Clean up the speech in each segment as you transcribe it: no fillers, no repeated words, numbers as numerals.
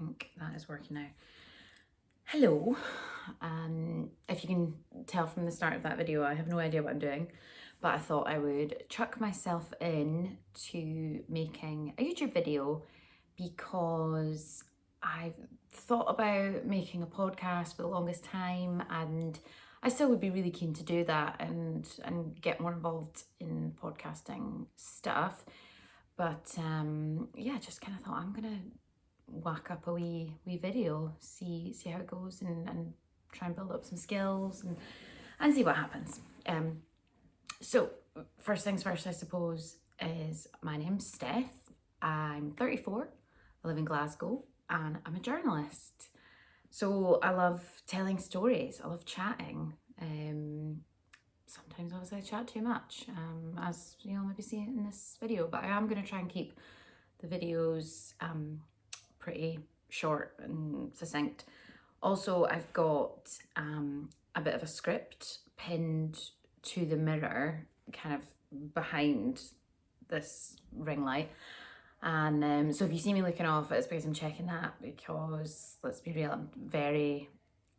think that is working now. Hello. If you can tell from the start of that video, I have no idea what I'm doing, but I thought I would chuck myself in to making a YouTube video because I've thought about making a podcast for the longest time, and I still would be really keen to do that and get more involved in podcasting stuff. But yeah, just kind of thought I'm gonna whack up a wee video, see how it goes, and try and build up some skills and see what happens. So first things first, I suppose, is my name's Steph. I'm 34, I live in Glasgow, and I'm a journalist. So I love telling stories, I love chatting. Sometimes obviously I chat too much, as you'll maybe see in this video, but I am going to try and keep the videos pretty short and succinct. Also, I've got a bit of a script pinned to the mirror, kind of behind this ring light. And so if you see me looking off, it's because I'm checking that, because let's be real, I'm very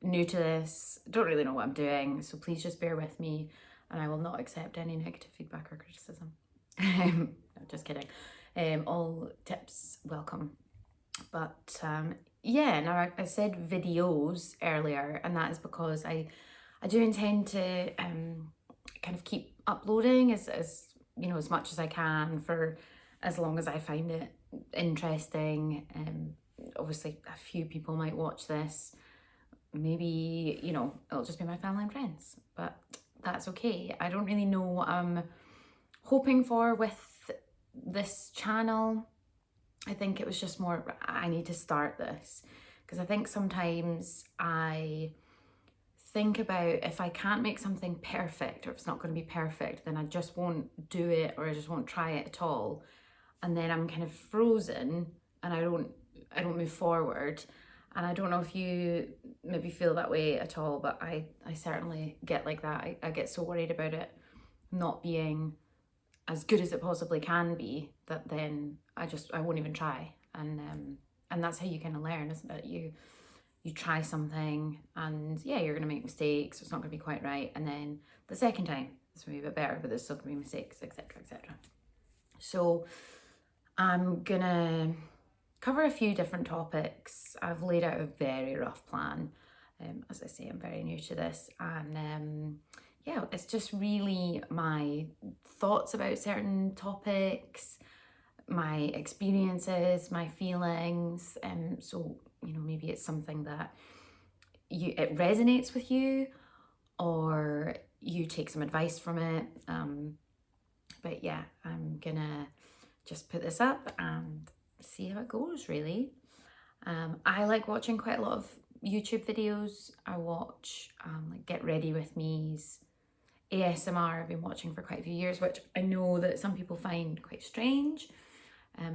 new to this, don't really know what I'm doing, so please just bear with me, and I will not accept any negative feedback or criticism. No, just kidding. All tips welcome. But yeah, now I said videos earlier, and that is because I do intend to kind of keep uploading as you know, as much as I can for as long as I find it interesting. Obviously a few people might watch this, maybe, you know, it'll just be my family and friends, but that's okay. I don't really know what I'm hoping for with this channel. I think it was just more, I need to start this, because I think sometimes I think about, if I can't make something perfect, or if it's not going to be perfect, then I just won't do it, or I just won't try it at all, and then I'm kind of frozen and I don't move forward. And I don't know if you maybe feel that way at all, but I certainly get like that. I get so worried about it not being as good as it possibly can be, that then I won't even try. And that's how you kind of learn, isn't it? You try something, and yeah, you're gonna make mistakes, so it's not gonna be quite right, and then the second time it's gonna be a bit better, but there's still gonna be mistakes, etc., etc. So I'm gonna cover a few different topics. I've laid out a very rough plan. As I say, I'm very new to this, and yeah, it's just really my thoughts about certain topics, my experiences, my feelings. So, you know, maybe it's something that it resonates with you, or you take some advice from it. But yeah, I'm gonna just put this up and see how it goes, really. I like watching quite a lot of YouTube videos. I watch like Get Ready With Me's, ASMR I've been watching for quite a few years, which I know that some people find quite strange.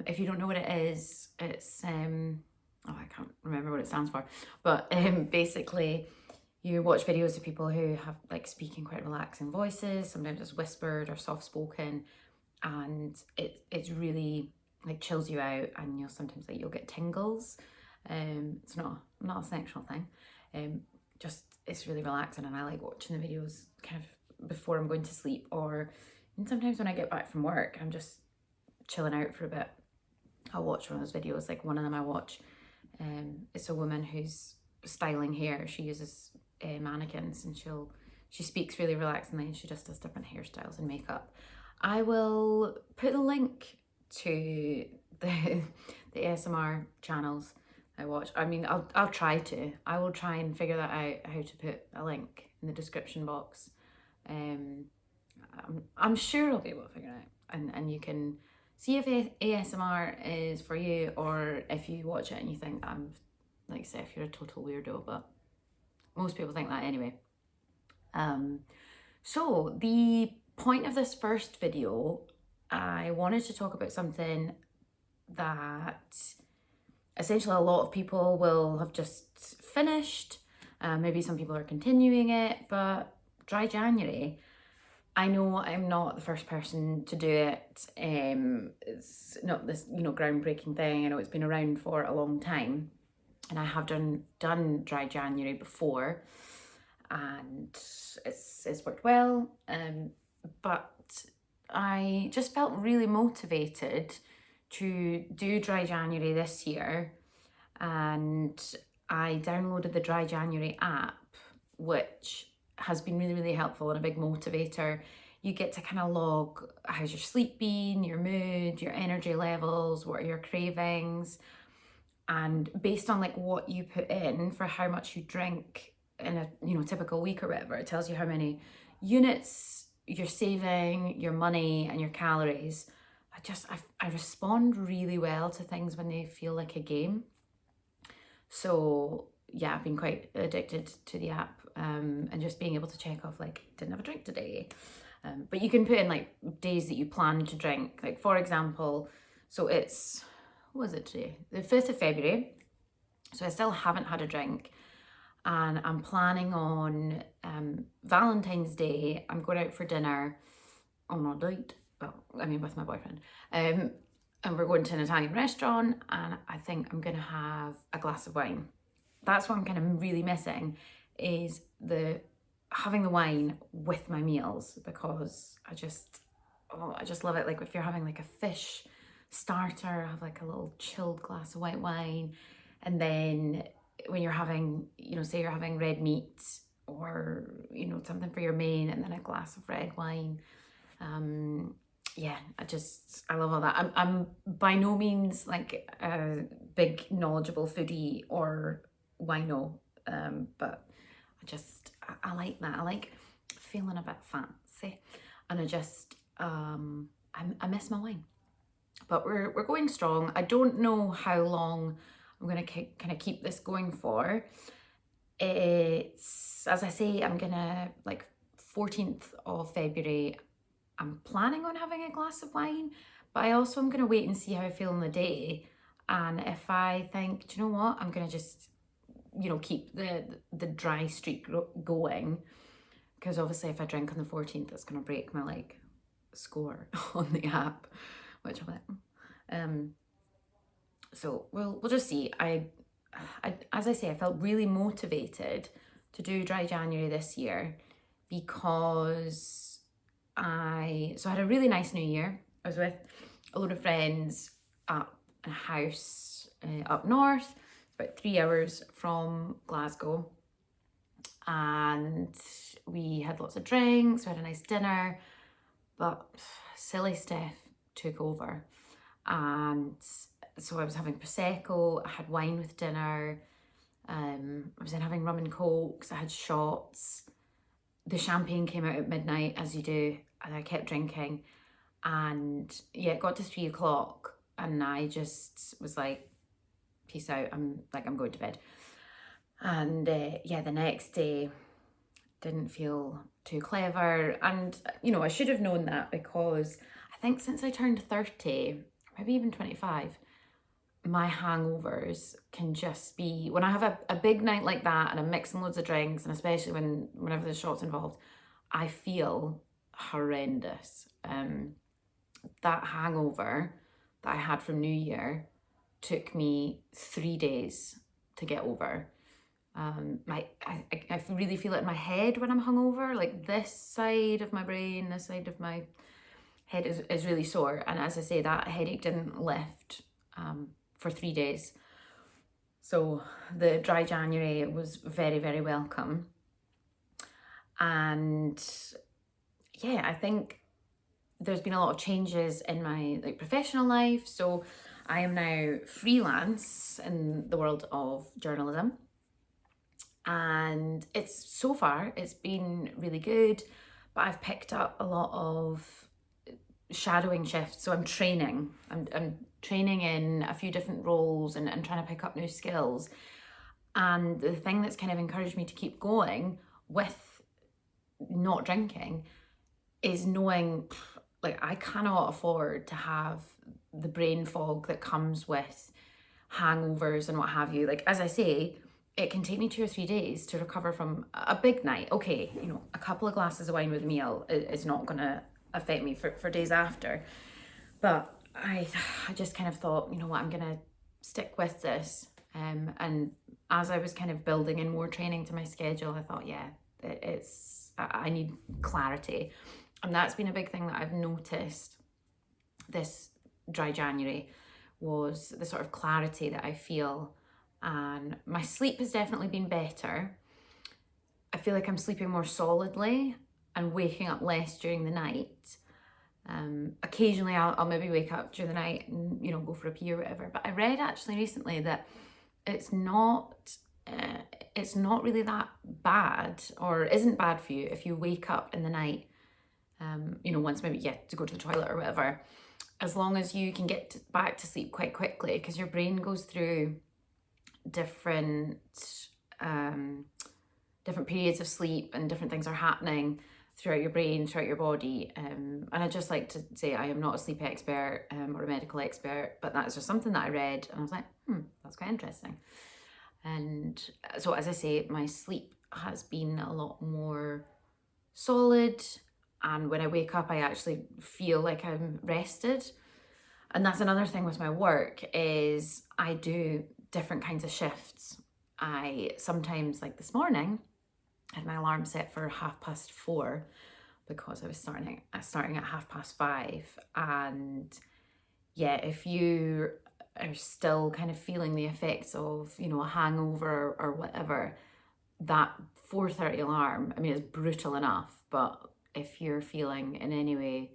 If you don't know what it is, it's oh, I can't remember what it stands for, but basically you watch videos of people who have like speaking quite relaxing voices. Sometimes it's whispered or soft spoken, and it's really like chills you out, and sometimes like you'll get tingles. It's not a sexual thing. Just it's really relaxing, and I like watching the videos kind of before I'm going to sleep, or sometimes when I get back from work, I'm just chilling out for a bit. I'll watch one of those videos. Like one of them I watch, it's a woman who's styling hair. She uses mannequins, and she speaks really relaxingly, and she just does different hairstyles and makeup. I will put a link to the ASMR channels I watch. I mean, I'll try to. I will try and figure that out, how to put a link in the description box. I'm sure I'll be able to figure it out, and you can see if ASMR is for you, or if you watch it and you think I'm, like, say, if you're a total weirdo, but most people think that anyway. So the point of this first video, I wanted to talk about something that essentially a lot of people will have just finished. Maybe some people are continuing it, but dry January. I know I'm not the first person to do it. It's not this, you know, groundbreaking thing. I know it's been around for a long time. and I have done dry January before, and it's worked well. But I just felt really motivated to do dry January this year, and I downloaded the Dry January app, which has been really, really helpful and a big motivator. You get to kind of log how's your sleep been, your mood, your energy levels, what are your cravings, and based on like what you put in for how much you drink in a typical week or whatever, it tells you how many units you're saving, your money and your calories. I respond really well to things when they feel like a game. So yeah, I've been quite addicted to the app, and just being able to check off like didn't have a drink today. But you can put in like days that you plan to drink. Like for example, so it's, what was it today? The 5th of February. So I still haven't had a drink, and I'm planning on Valentine's Day. I'm going out for dinner on a date. Well, I mean with my boyfriend. And we're going to an Italian restaurant, and I think I'm gonna have a glass of wine. That's what I'm kind of really missing, is having the wine with my meals, because I just love it. Like if you're having like a fish starter, have like a little chilled glass of white wine, and then when you're having, say you're having red meat or something for your main, and then a glass of red wine. Yeah, I love all that. I'm by no means like a big knowledgeable foodie or wino, but I like that. I like feeling a bit fancy, and I miss my wine. But we're going strong. I don't know how long I'm gonna kind of keep this going for. It's, as I say, I'm gonna like 14th of February. I'm planning on having a glass of wine, but I also am going to wait and see how I feel in the day. And if I think, do you know what, I'm going to just, keep the dry streak going. Because obviously if I drink on the 14th, it's going to break my like score on the app, which I'm like, so we'll just see. I as I say, I felt really motivated to do dry January this year because I had a really nice New Year. I was with a load of friends at a house up north, about 3 hours from Glasgow, and we had lots of drinks, we had a nice dinner, but silly Steph took over, and so I was having Prosecco, I had wine with dinner, I was then having rum and cokes, I had shots. The champagne came out at midnight, as you do, and I kept drinking. And yeah, it got to 3 o'clock, and I just was like, peace out, I'm going to bed. And yeah, the next day didn't feel too clever. And, I should have known that, because I think since I turned 30, maybe even 25, my hangovers can just be, when I have a big night like that and I'm mixing loads of drinks, and especially whenever there's shots involved, I feel horrendous. That hangover that I had from New Year took me 3 days to get over. I really feel it in my head when I'm hungover, like this side of my brain, this side of my head is really sore. And as I say, that headache didn't lift for 3 days. So the dry January was very, very welcome. And yeah, I think there's been a lot of changes in my professional life. So I am now freelance in the world of journalism. And so far it's been really good, but I've picked up a lot of shadowing shifts. So I'm training in a few different roles and trying to pick up new skills. And the thing that's kind of encouraged me to keep going with not drinking is knowing, like, I cannot afford to have the brain fog that comes with hangovers and what have you. Like, as I say, it can take me 2 or 3 days to recover from a big night. Okay, a couple of glasses of wine with a meal is not going to affect me for days after. But I just kind of thought, you know what, I'm going to stick with this and as I was kind of building in more training to my schedule, I thought, yeah, I need clarity. And that's been a big thing that I've noticed this dry January, was the sort of clarity that I feel. And my sleep has definitely been better. I feel like I'm sleeping more solidly and waking up less during the night. Occasionally I'll maybe wake up during the night and, you know, go for a pee or whatever. But I read actually recently that it's not really that bad, or isn't bad for you if you wake up in the night, you know, once maybe you get to go to the toilet or whatever, as long as you can get back to sleep quite quickly, because your brain goes through different periods of sleep, and different things are happening throughout your brain, throughout your body. And I just like to say I am not a sleep expert or a medical expert, but that's just something that I read and I was like, that's quite interesting. And so, as I say, my sleep has been a lot more solid, and when I wake up I actually feel like I'm rested. And that's another thing with my work, is I do different kinds of shifts. I sometimes, like this morning, I had my alarm set for 4:30 because I was starting at 5:30. And yeah, if you are still kind of feeling the effects of, you know, a hangover or whatever, that 4:30 alarm, I mean, it's brutal enough, but if you're feeling in any way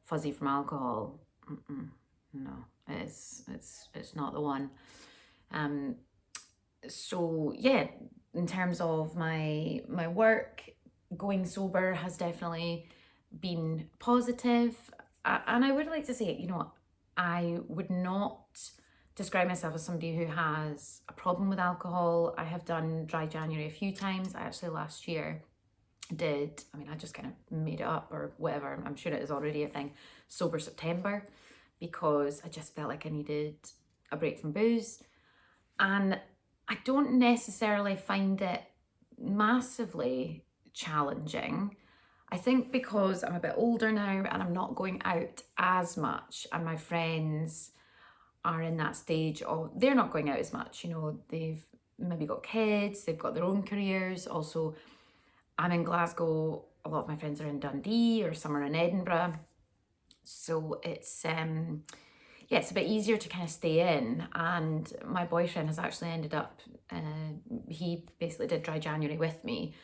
fuzzy from alcohol, no, it's not the one. So yeah, in terms of my work, going sober has definitely been positive. And I would like to say, you know, I would not describe myself as somebody who has a problem with alcohol. I have done dry January a few times. I actually last year did, I mean, I just kind of made it up or whatever, I'm sure it is already a thing, Sober September, because I just felt like I needed a break from booze. And I don't necessarily find it massively challenging. I think because I'm a bit older now and I'm not going out as much, and my friends are in that stage of, they're not going out as much, you know, they've maybe got kids, they've got their own careers. Also, I'm in Glasgow, a lot of my friends are in Dundee, or some are in Edinburgh. So it's yeah, it's a bit easier to kind of stay in. And my boyfriend has actually ended up, he basically did dry January with me.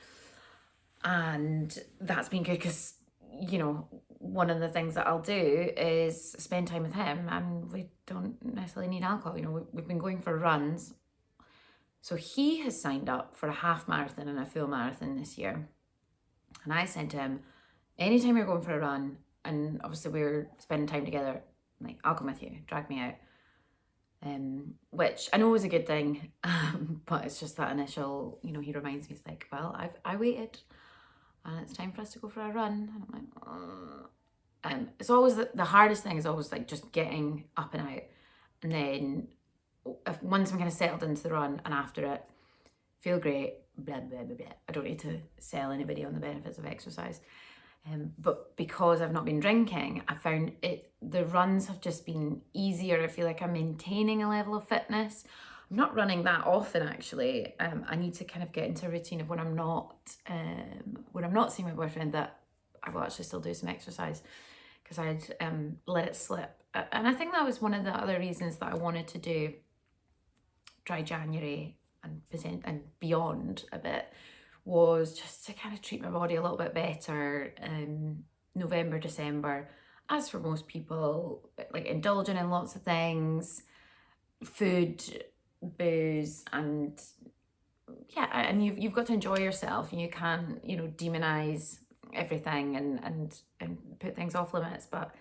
And that's been good because, you know, one of the things that I'll do is spend time with him, and we don't necessarily need alcohol. You know, we've been going for runs. So he has signed up for a half marathon and a full marathon this year. And I said to him, anytime you're going for a run, and obviously we're spending time together, like, I'll come with you, drag me out. Which I know is a good thing, but it's just that initial, you know, he reminds me, it's like, well, I waited, and it's time for us to go for a run. And I'm like, it's always the hardest thing is always like just getting up and out. And then once I'm kind of settled into the run and after it, feel great, blah, blah, blah, blah. I don't need to sell anybody on the benefits of exercise. But because I've not been drinking, I found the runs have just been easier. I feel like I'm maintaining a level of fitness. I'm not running that often, actually. I need to kind of get into a routine of when I'm not seeing my boyfriend, that I will actually still do some exercise, because I'd let it slip. And I think that was one of the other reasons that I wanted to do dry January and beyond a bit, was just to kind of treat my body a little bit better. November, December, as for most people, like indulging in lots of things, food, booze, and yeah, and you've got to enjoy yourself, and you can't, you know, demonize everything and put things off limits. But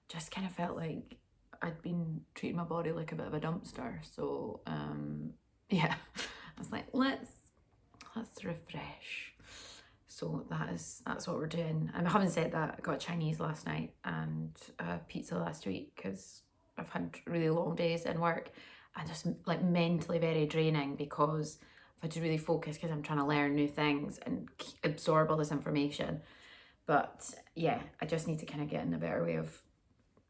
just kind of felt like I'd been treating my body like a bit of a dumpster. So yeah, I was like, let's refresh. So that's what we're doing. Having said that, I got Chinese last night and pizza last week, because I've had really long days in work and just like mentally very draining, because I've had to really focus because I'm trying to learn new things and absorb all this information. But yeah, I just need to kind of get in a better way of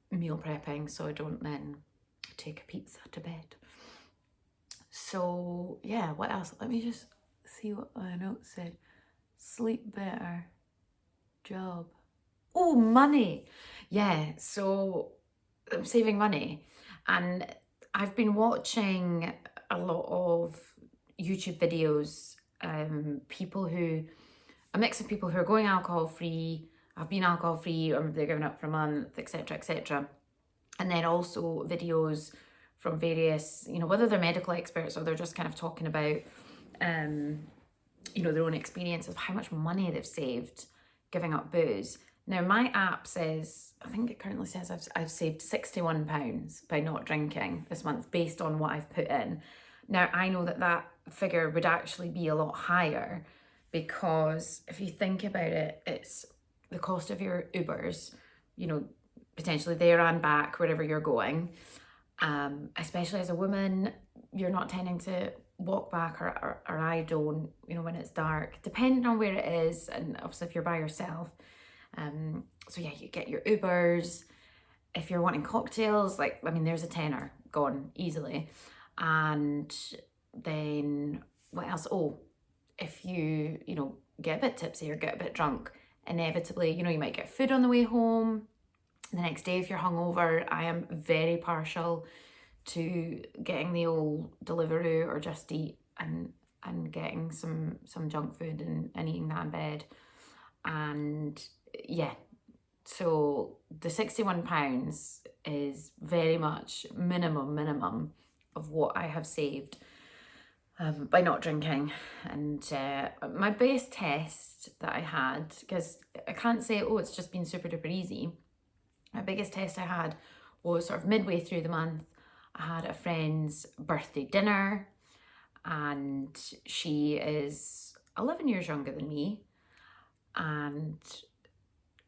meal prepping so I don't then take a pizza to bed. So yeah, what else? Let me just see what my notes said. Sleep better. Job. Oh, money. Yeah, so I'm saving money. And I've been watching a lot of YouTube videos, a mix of people who are going alcohol free, have been alcohol free, or they're giving up for a month, etc., etc. And then also videos from various, whether they're medical experts or they're just kind of talking about, their own experience of how much money they've saved giving up booze. Now, my app says, I think it currently says I've saved £61 by not drinking this month based on what I've put in. Now, I know that figure would actually be a lot higher, because if you think about it, it's the cost of your Ubers, potentially there and back, wherever you're going. Especially as a woman, you're not tending to walk back, or I don't, when it's dark, depending on where it is, and obviously if you're by yourself. So yeah, you get your Ubers. If you're wanting cocktails, there's a tenner gone easily. And then what else? Oh, if you, get a bit tipsy or get a bit drunk, inevitably, you might get food on the way home. The next day, if you're hungover, I am very partial to getting the old Deliveroo or Just Eat and getting some junk food and eating that in bed. And yeah, so the £61 is very much minimum of what I have saved by not drinking. And my biggest test that I had, because I can't say, it's just been super duper easy. My biggest test I had was sort of midway through the month. I had a friend's birthday dinner, and she is 11 years younger than me, and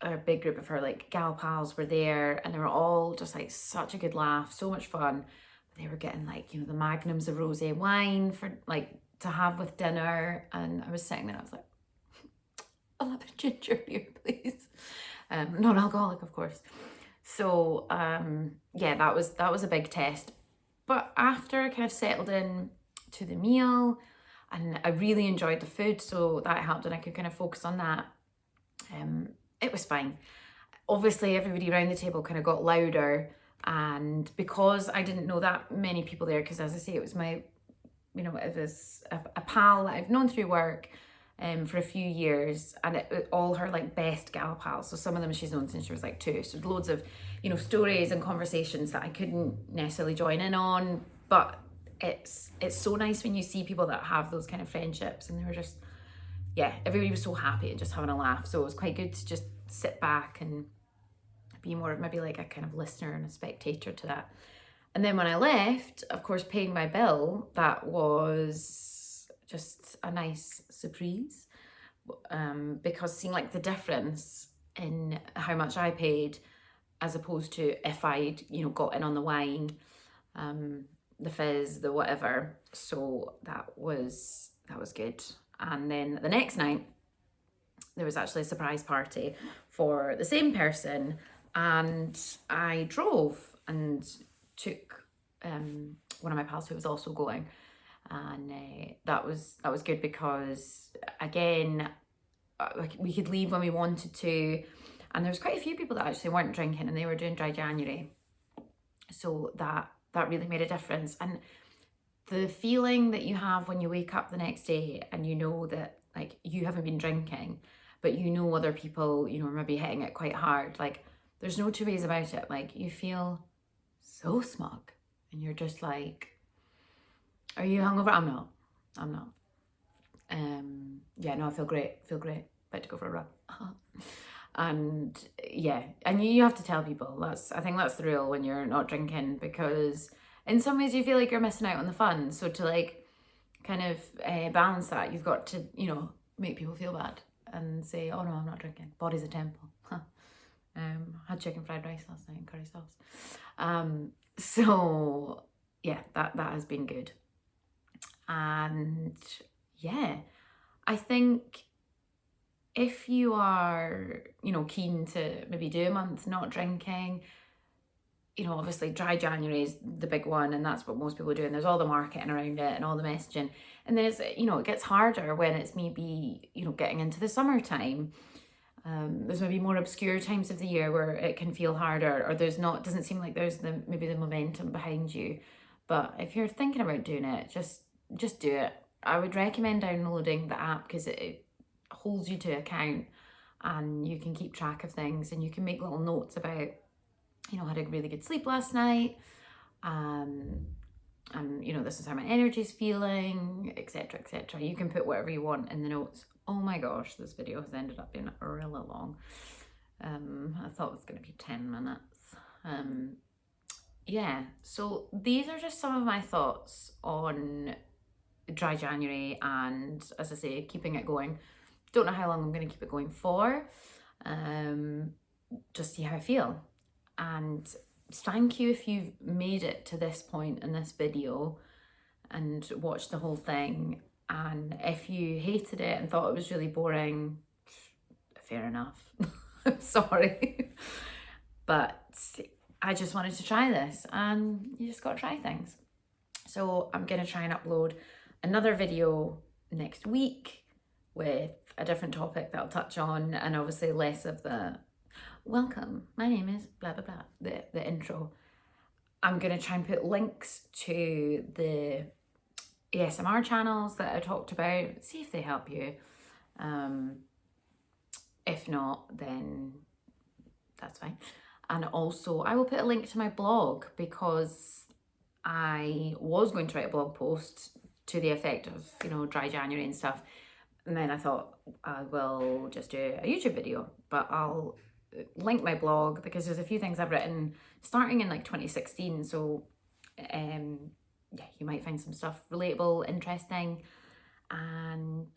a big group of her gal pals were there, and they were all just such a good laugh, so much fun. They were getting the magnums of rosé wine for to have with dinner, and I was sitting there, I was like, I'll have a ginger beer, please. Non-alcoholic, of course. So yeah, that was a big test. But after I kind of settled in to the meal, and I really enjoyed the food, so that helped, and I could kind of focus on that. It was fine. Obviously, everybody around the table kind of got louder, and because I didn't know that many people there, because as I say, it was my, it was a pal that I've known through work for a few years, and all her best gal pals. So some of them she's known since she was 2. So loads of, stories and conversations that I couldn't necessarily join in on. But it's so nice when you see people that have those kind of friendships, and they were just, yeah, everybody was so happy and just having a laugh. So it was quite good to just sit back and be more of maybe a kind of listener and a spectator to that. And then when I left, of course, paying my bill, that was just a nice surprise, because seeing the difference in how much I paid as opposed to if I'd got in on the wine, the fizz, the whatever. So that was good. And then the next night there was actually a surprise party for the same person, and I drove and took one of my pals who was also going, and that was good, because again, we could leave when we wanted to, and there was quite a few people that actually weren't drinking, and they were doing dry January, so that really made a difference. And the feeling that you have when you wake up the next day and you know that you haven't been drinking, but other people are maybe hitting it quite hard, there's no two ways about it. You feel so smug, and you're just are you hungover? I'm not. Yeah, no, I feel great, about to go for a run. And yeah, and you have to tell people. I think that's the rule when you're not drinking, because in some ways you feel you're missing out on the fun. So to kind of balance that, you've got to make people feel bad and say, oh no, I'm not drinking, body's a temple. Had chicken fried rice last night and curry sauce. So yeah, that has been good. And yeah, I think if you are, keen to maybe do a month not drinking, you know, obviously dry January is the big one, and that's what most people do, and there's all the marketing around it and all the messaging. And then it's, you know, it gets harder when it's maybe, you know, getting into the summertime. There's maybe more obscure times of the year where it can feel harder, or doesn't seem like there's maybe the momentum behind you. But if you're thinking about doing it, just do it. I would recommend downloading the app because it holds you to account, and you can keep track of things, and you can make little notes about, you know, I had a really good sleep last night, and you know, this is how my energy's feeling, etc, etc. You can put whatever you want in the notes. Oh my gosh, this video has ended up being really long. I thought it was going to be 10 minutes. Yeah, so these are just some of my thoughts on dry January, and as I say, keeping it going. Don't know how long I'm going to keep it going for. Just see how I feel. And thank you if you've made it to this point in this video and watched the whole thing. And if you hated it and thought it was really boring, fair enough. I'm sorry. But I just wanted to try this, and you just got to try things. So I'm going to try and upload another video next week with a different topic that I'll touch on, and obviously less of the welcome, my name is blah blah blah, the intro. I'm going to try and put links to the ASMR channels that I talked about, see if they help you. If not, then that's fine. And also I will put a link to my blog, because I was going to write a blog post to the effect of, you know, dry January and stuff, and then I thought I will just do a YouTube video. But I'll link my blog because there's a few things I've written starting in like 2016, so yeah, you might find some stuff relatable, interesting, and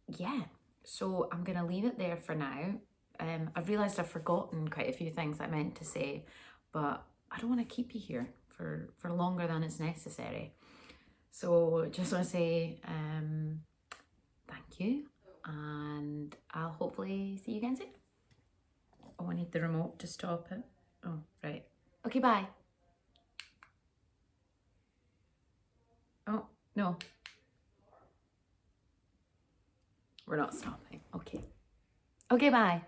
yeah, so I'm gonna leave it there for now. I've realized I've forgotten quite a few things I meant to say, but I don't want to keep you here for longer than it's necessary. So just want to say thank you, and I'll hopefully see you again soon. Oh, I need the remote to stop it. Oh, right. Okay, bye. Oh, no. We're not stopping. Okay. Okay, bye.